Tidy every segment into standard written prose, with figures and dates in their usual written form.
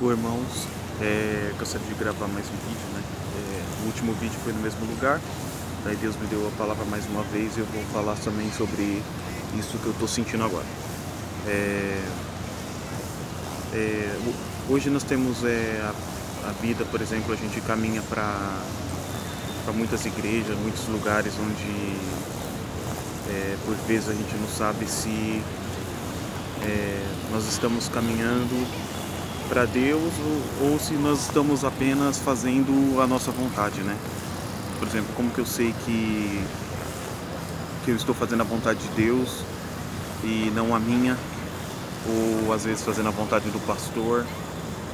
Oi, irmãos, gostaria de gravar mais um vídeo, né? O último vídeo foi no mesmo lugar, daí Deus me deu a palavra mais uma vez e eu vou falar também sobre isso que eu estou sentindo agora. Hoje nós temos a vida, por exemplo, a gente caminha para muitas igrejas, muitos lugares onde por vezes a gente não sabe se nós estamos caminhando para Deus ou se nós estamos apenas fazendo a nossa vontade, né? Por exemplo, como que eu sei que eu estou fazendo a vontade de Deus e não a minha, ou às vezes fazendo a vontade do pastor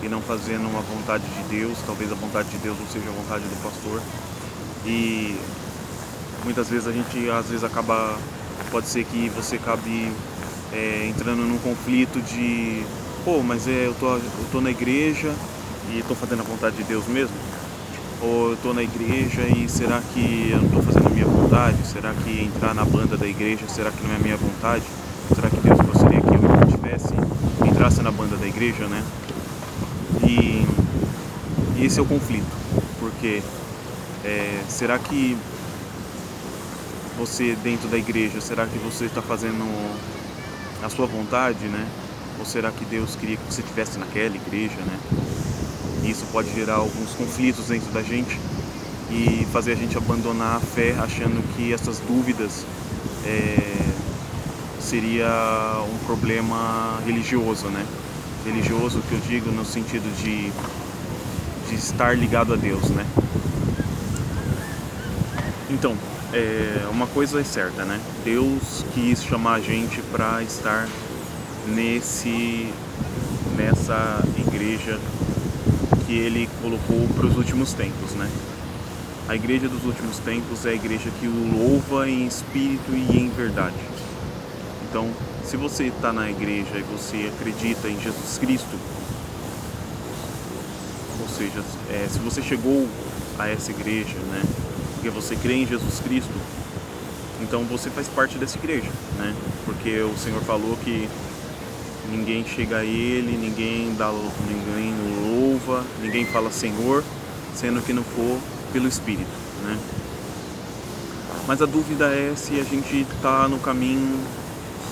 e não fazendo uma vontade de Deus, talvez a vontade de Deus não seja a vontade do pastor, e muitas vezes a gente pode ser que você acabe entrando num conflito de mas eu tô na igreja e tô fazendo a vontade de Deus mesmo? Ou eu tô na igreja e será que eu não tô fazendo a minha vontade? Será que entrar na banda da igreja, será que não é a minha vontade? Será que Deus gostaria que eu entrasse na banda da igreja, né? E esse é o conflito, porque será que você dentro da igreja, será que você está fazendo a sua vontade, né? Ou será que Deus queria que você estivesse naquela igreja, né? E isso pode gerar alguns conflitos dentro da gente e fazer a gente abandonar a fé, achando que essas dúvidas seria um problema religioso, né? Religioso que eu digo no sentido de estar ligado a Deus, né? Então, uma coisa é certa, né? Deus quis chamar a gente para estar nessa igreja que Ele colocou para os últimos tempos, né? A igreja dos últimos tempos é a igreja que o louva em espírito e em verdade. Então, se você está na igreja e você acredita em Jesus Cristo, ou seja, se você chegou a essa igreja, né? Porque você crê em Jesus Cristo, então você faz parte dessa igreja, né? Porque o Senhor falou que ninguém chega a Ele, ninguém louva, ninguém fala Senhor, sendo que não for pelo Espírito, né? Mas a dúvida é se a gente está no caminho,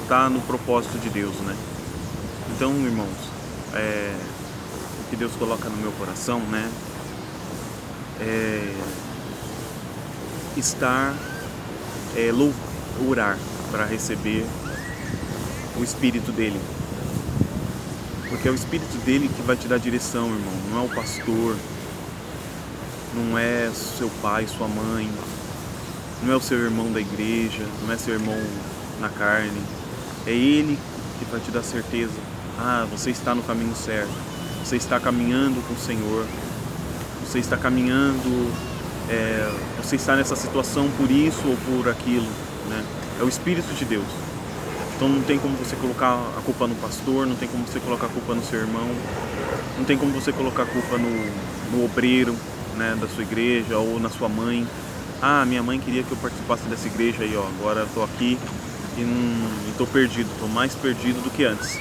está no propósito de Deus, né? Então, irmãos, o que Deus coloca no meu coração, né? Orar para receber o Espírito dele. Porque é o Espírito dele que vai te dar direção, irmão. Não é o pastor, não é seu pai, sua mãe, não é o seu irmão da igreja, não é seu irmão na carne. É ele que vai te dar certeza. Você está no caminho certo. Você está caminhando com o Senhor. Você está caminhando, você está nessa situação por isso ou por aquilo, né? É o Espírito de Deus. Então não tem como você colocar a culpa no pastor, não tem como você colocar a culpa no seu irmão, não tem como você colocar a culpa no obreiro, né, da sua igreja ou na sua mãe. Minha mãe queria que eu participasse dessa igreja aí, agora eu tô aqui e tô perdido, tô mais perdido do que antes.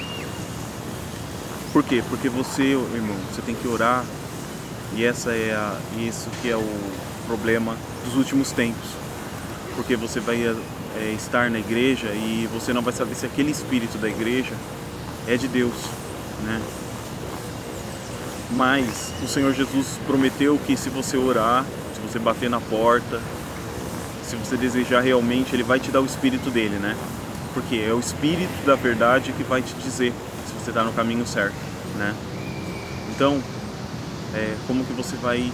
Por quê? Porque você, irmão, você tem que orar, e isso que é o problema dos últimos tempos. Porque você vai estar na igreja e você não vai saber se aquele espírito da igreja é de Deus, né? Mas o Senhor Jesus prometeu que se você orar, se você bater na porta, se você desejar realmente, Ele vai te dar o Espírito dele, né? Porque é o Espírito da verdade que vai te dizer se você está no caminho certo, né? Então, como que você vai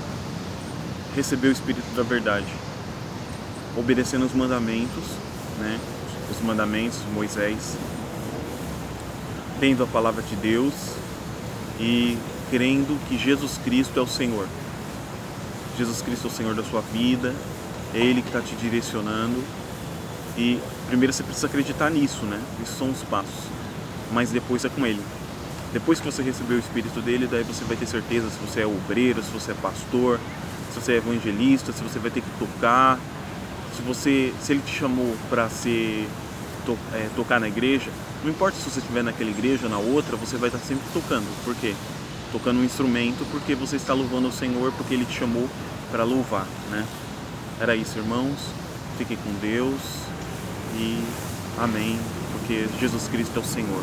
receber o Espírito da verdade? Obedecendo os mandamentos, né? Os mandamentos de Moisés, tendo a palavra de Deus e crendo que Jesus Cristo é o Senhor. Jesus Cristo é o Senhor da sua vida, é Ele que está te direcionando. E primeiro você precisa acreditar nisso, né? Esses são os passos. Mas depois é com Ele. Depois que você receber o Espírito dele, daí você vai ter certeza se você é obreiro, se você é pastor, se você é evangelista, se você vai ter que tocar. Se Ele te chamou para tocar na igreja, não importa se você estiver naquela igreja ou na outra, você vai estar sempre tocando. Por quê? tocando um instrumento porque você está louvando o Senhor, porque Ele te chamou para louvar, né? Era isso, irmãos. Fiquem com Deus e amém, porque Jesus Cristo é o Senhor.